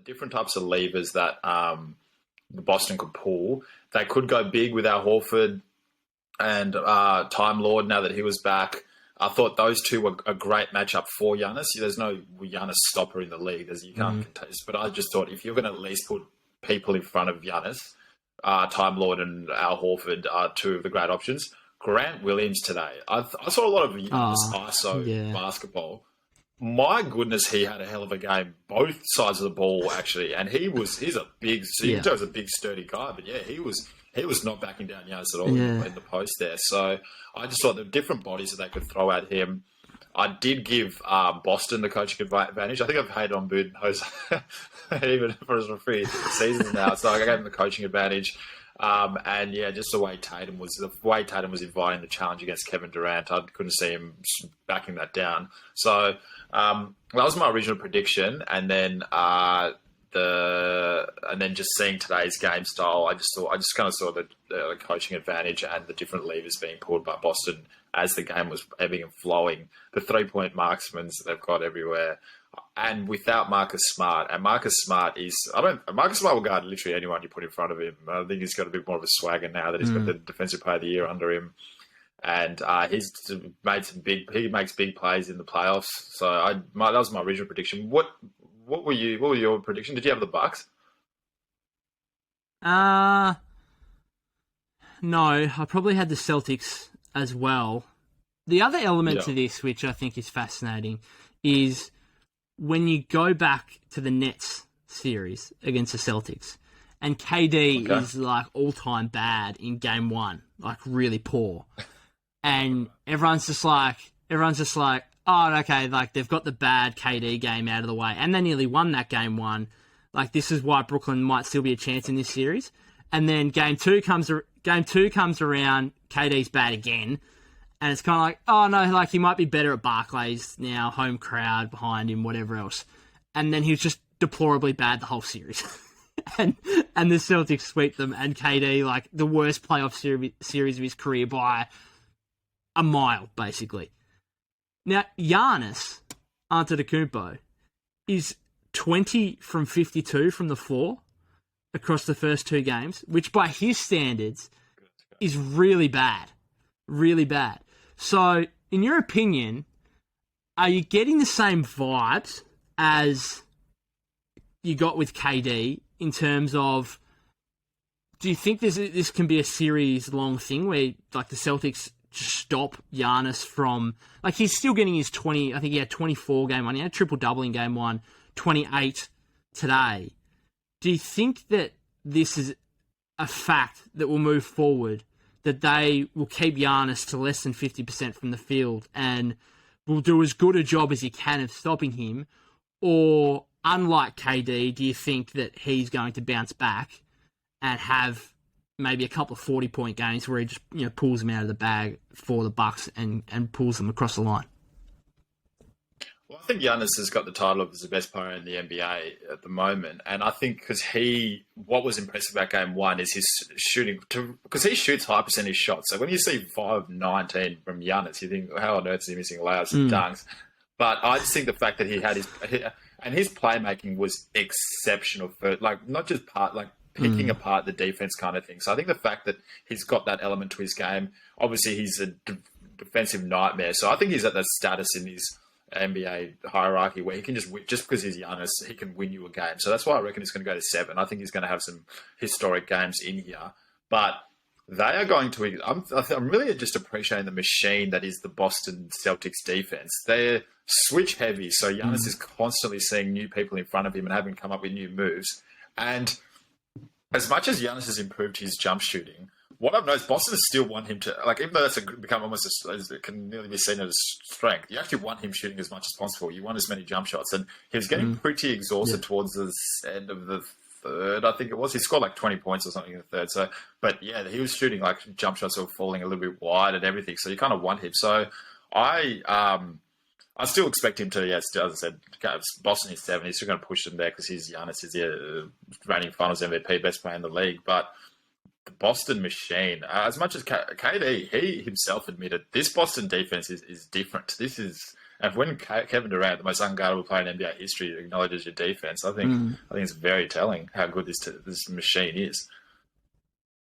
different types of levers that the Boston could pull. They could go big with Al Horford and Time Lord now that he was back. I thought those two were a great matchup for Giannis. There's no Giannis stopper in the league, as you can't contest. But I just thought if you're going to at least put people in front of Giannis, Time Lord and Al Horford are two of the great options. Grant Williams today. I saw a lot of Giannis ISO basketball. My goodness, he had a hell of a game, both sides of the ball, actually. And he's a big, he was a big, sturdy guy. But yeah, he was not backing down Giannis at all in the post there. So I just thought the different bodies that they could throw at him. I did give Boston the coaching advantage. I think I've hated on Budenholzer even for his three seasons now. So I gave him the coaching advantage. And yeah, just the way Tatum was inviting the challenge against Kevin Durant, I couldn't see him backing that down. So that was my original prediction. And then just seeing today's game style, I just kind of saw the coaching advantage and the different levers being pulled by Boston as the game was ebbing and flowing. The 3-point marksmen they've got everywhere, and without Marcus Smart. And Marcus Smart will guard literally anyone you put in front of him. I think he's got a bit more of a swagger now that he's got the Defensive Player of the Year under him. And he's made he makes big plays in the playoffs. So that was my original prediction. What were your prediction? Did you have the Bucks? No, I probably had the Celtics as well. The other element to this, which I think is fascinating, is when you go back to the Nets series against the Celtics, and KD is like all-time bad in game one, like really poor. And everyone's just like, oh, okay, like they've got the bad KD game out of the way, and they nearly won that game one. Like this is why Brooklyn might still be a chance in this series. And then game two comes around, KD's bad again, and it's kind of like, oh no, like he might be better at Barclays now, home crowd behind him, whatever else. And then he was just deplorably bad the whole series. and the Celtics sweep them, and KD, like the worst playoff series of his career by a mile, basically. Now, Giannis Antetokounmpo is 20 from 52 from the floor across the first two games, which by his standards is really bad. Really bad. So, in your opinion, are you getting the same vibes as you got with KD in terms of, do you think this can be a series-long thing where like the Celtics stop Giannis from, like he's still getting his 20, I think he had 24 game one, he had triple-double in game one, 28 today. Do you think that this is a fact that will move forward, that they will keep Giannis to less than 50% from the field and will do as good a job as he can of stopping him? Or, unlike KD, do you think that he's going to bounce back and have maybe a couple of 40-point games where he just pulls them out of the bag for the Bucks and pulls them across the line? Well, I think Giannis has got the title of as the best player in the NBA at the moment. And I think because what was impressive about game one is his shooting, because he shoots high percentage shots. So when you see 5-19 from Giannis, you think, how on earth is he missing layups and dunks? But I just think the fact that he had his playmaking was exceptional for, like, not just picking apart the defense kind of thing. So I think the fact that he's got that element to his game, obviously he's a defensive nightmare. So I think he's at that status in his NBA hierarchy where he can just because he's Giannis, he can win you a game. So that's why I reckon he's going to go to 7. I think he's going to have some historic games in here. But they are going to... I'm really just appreciating the machine that is the Boston Celtics defense. They're switch heavy, so Giannis is constantly seeing new people in front of him and having to come up with new moves. And as much as Giannis has improved his jump shooting, what I've noticed, Boston has still want him to, like, even though that's become almost it can nearly be seen as strength, you actually want him shooting as much as possible. You want as many jump shots. And he was getting pretty exhausted towards the end of the third, I think it was. He scored like 20 points or something in the third. So, but yeah, he was shooting like jump shots that were falling a little bit wide and everything. So you kind of want him. So I still expect him to, yes, as I said, Boston is 7. He's still going to push them there because Giannis is the reigning Finals MVP, best player in the league. But the Boston machine, as much as KD, he himself admitted, this Boston defense is different. This is And when Kevin Durant, the most unguardable player in NBA history, acknowledges your defense, I think it's very telling how good this machine is.